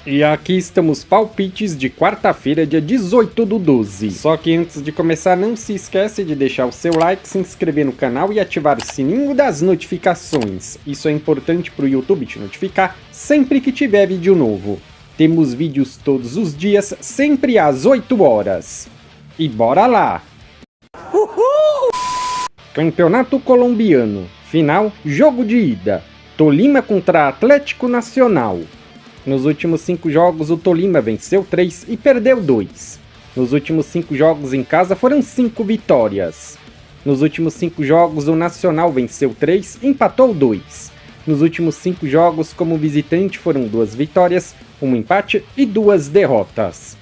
E aqui estamos palpites de quarta-feira, dia 18/12. Só que antes de começar, não se esquece de deixar o seu like, se inscrever no canal e ativar o sininho das notificações. Isso é importante para o YouTube te notificar sempre que tiver vídeo novo. Temos vídeos todos os dias, sempre às 8 horas. E bora lá! Uhul! Campeonato Colombiano. Final, jogo de ida. Tolima contra Atlético Nacional. Nos últimos 5 jogos, o Tolima venceu 3 e perdeu 2. Nos últimos 5 jogos em casa foram 5 vitórias. Nos últimos 5 jogos, o Nacional venceu 3 e empatou 2. Nos últimos 5 jogos, como visitante, foram 2 vitórias, 1 empate e 2 derrotas.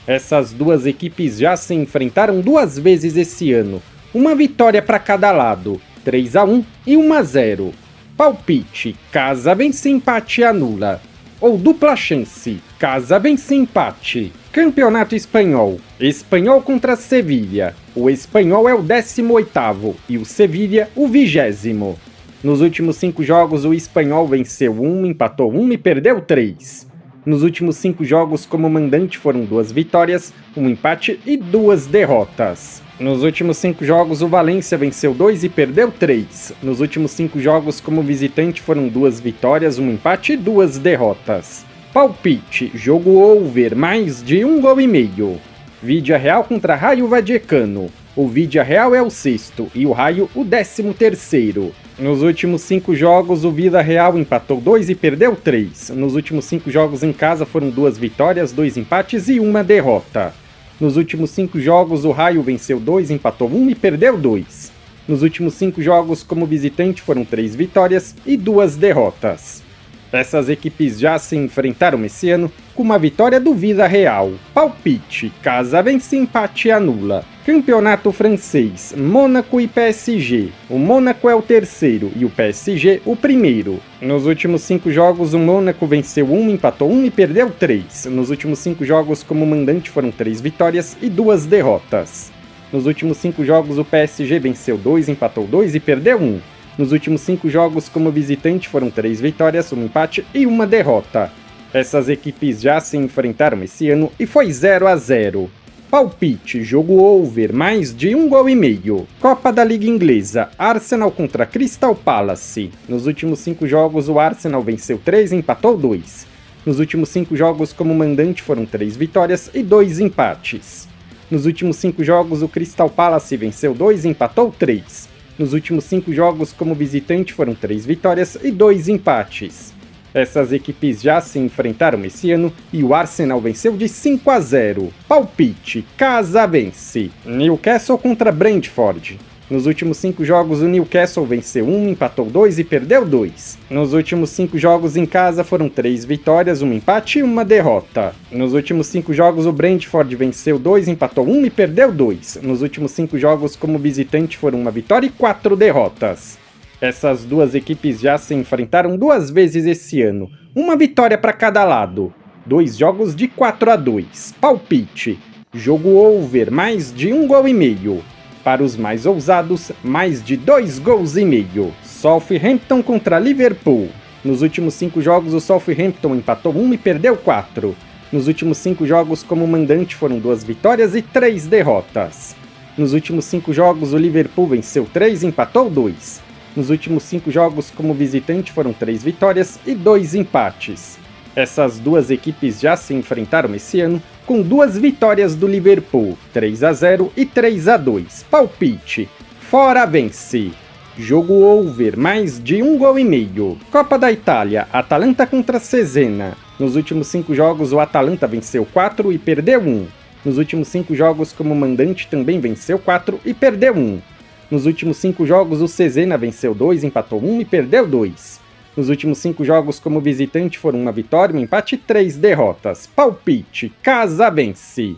Essas duas equipes já se enfrentaram 2 vezes esse ano. Uma vitória para cada lado, 3-1 e 1-0. Palpite, casa vence, empate anula. Ou dupla chance, casa vence, empate. Campeonato Espanhol. Espanhol contra Sevilha. O Espanhol é o 18º e o Sevilha o 20º. Nos últimos 5 jogos, o Espanhol venceu 1, empatou 1 e perdeu 3. Nos últimos 5 jogos como mandante foram 2 vitórias, 1 empate e 2 derrotas. Nos últimos 5 jogos, o Valência venceu 2 e perdeu 3. Nos últimos 5 jogos como visitante foram 2 vitórias, 1 empate e 2 derrotas. Palpite, jogo over, mais de 1 gol e meio. Vídea Real contra Rayo Vallecano. O Vídea Real é o 6º e o Rayo o 13º. Nos últimos 5 jogos, o Vida Real empatou 2 e perdeu 3. Nos últimos 5 jogos em casa foram 2 vitórias, 2 empates e 1 derrota. Nos últimos 5 jogos, o Rayo venceu 2, empatou 1 e perdeu 2. Nos últimos 5 jogos como visitante foram 3 vitórias e 2 derrotas. Essas equipes já se enfrentaram esse ano com uma vitória do Vida Real. Palpite, casa vence, empate anula. Campeonato francês, Mônaco e PSG. O Mônaco é o 3º e o PSG o 1º. Nos últimos 5 jogos, o Mônaco venceu 1, empatou 1 e perdeu 3. Nos últimos 5 jogos como mandante foram 3 vitórias e 2 derrotas. Nos últimos 5 jogos, o PSG venceu 2, empatou 2 e perdeu 1. Nos últimos 5 jogos como visitante foram 3 vitórias, 1 empate e 1 derrota. Essas equipes já se enfrentaram esse ano e foi 0-0. Palpite, jogo over, mais de 1 gol e meio. Copa da Liga Inglesa, Arsenal contra Crystal Palace. Nos últimos 5 jogos, o Arsenal venceu 3 e empatou 2. Nos últimos 5 jogos como mandante foram 3 vitórias e 2 empates. Nos últimos 5 jogos, o Crystal Palace venceu 2 e empatou 3. Nos últimos 5 jogos como visitante foram 3 vitórias e 2 empates. Essas equipes já se enfrentaram esse ano e o Arsenal venceu de 5-0. Palpite, casa vence. Newcastle contra Brentford. Nos últimos 5 jogos, o Newcastle venceu 1, empatou 2 e perdeu 2. Nos últimos 5 jogos em casa foram 3 vitórias, 1 empate e 1 derrota. Nos últimos 5 jogos, o Brentford venceu 2, empatou 1 e perdeu 2. Nos últimos 5 jogos como visitante foram 1 vitória e 4 derrotas. Essas duas equipes já se enfrentaram 2 vezes esse ano. Uma vitória para cada lado. 2 jogos de 4-2. Palpite, jogo over, mais de 1 gol e meio. Para os mais ousados, mais de 2 gols e meio. Southampton contra Liverpool. Nos últimos 5 jogos, o Southampton empatou 1 e perdeu 4. Nos últimos 5 jogos como mandante foram 2 vitórias e 3 derrotas. Nos últimos 5 jogos, o Liverpool venceu 3 e empatou 2. Nos últimos 5 jogos como visitante foram 3 vitórias e 2 empates. Essas duas equipes já se enfrentaram esse ano com 2 vitórias do Liverpool, 3-0 e 3-2. Palpite, fora vence. Jogo over, mais de 1 gol e meio. Copa da Itália, Atalanta contra Cesena. Nos últimos 5 jogos, o Atalanta venceu 4 e perdeu 1. Nos últimos 5 jogos como mandante também venceu 4 e perdeu 1. Nos últimos 5 jogos, o Cesena venceu 2, empatou 1 e perdeu 2. Nos últimos 5 jogos como visitante foram 1 vitória, 1 empate e 3 derrotas. Palpite, casa vence.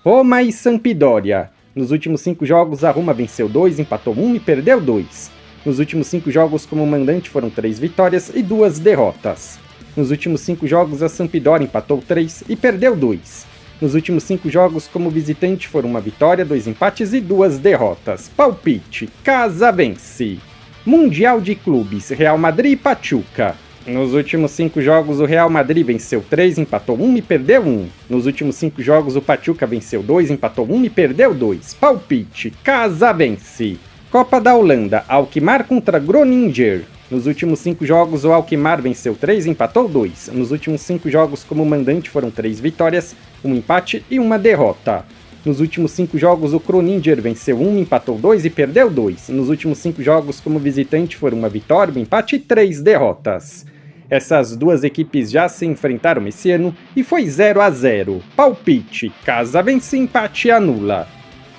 Roma e Sampdoria. Nos últimos 5 jogos, a Roma venceu 2, empatou 1 e perdeu 2. Nos últimos 5 jogos como mandante foram 3 vitórias e 2 derrotas. Nos últimos 5 jogos, a Sampdoria empatou 3 e perdeu 2. Nos últimos 5 jogos como visitante foram 1 vitória, 2 empates e 2 derrotas. Palpite, casa vence. Mundial de Clubes, Real Madrid e Pachuca. Nos últimos 5 jogos, o Real Madrid venceu 3, empatou 1 e perdeu 1. Nos últimos 5 jogos, o Pachuca venceu 2, empatou 1 e perdeu 2. Palpite, Casa vence. Copa da Holanda, Alkmaar contra Groningen. Nos últimos 5 jogos, o Alkmaar venceu 3, empatou 2. Nos últimos 5 jogos como mandante foram 3 vitórias, 1 empate e 1 derrota. Nos últimos 5 jogos, o Groningen venceu 1, empatou 2 e perdeu 2. Nos últimos 5 jogos como visitante foram 1 vitória, 1 empate e 3 derrotas. Essas duas equipes já se enfrentaram esse ano e foi 0 a 0. Palpite, Casa vence, empate e anula.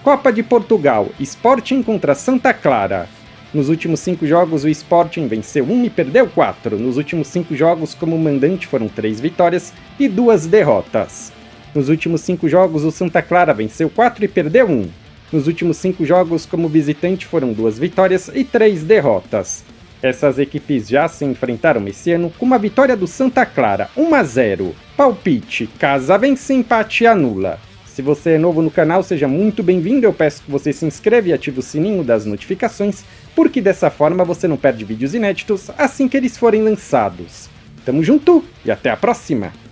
Copa de Portugal, Sporting contra Santa Clara. Nos últimos 5 jogos, o Sporting venceu 1 e perdeu 4. Nos últimos 5 jogos como mandante foram 3 vitórias e 2 derrotas. Nos últimos 5 jogos, o Santa Clara venceu 4 e perdeu 1. Nos últimos 5 jogos como visitante foram 2 vitórias e 3 derrotas. Essas equipes já se enfrentaram esse ano com uma vitória do Santa Clara, 1 a 0. Palpite, Casa vence, empate e anula. Se você é novo no canal, seja muito bem-vindo. Eu peço que você se inscreva e ative o sininho das notificações, porque dessa forma você não perde vídeos inéditos assim que eles forem lançados. Tamo junto e até a próxima!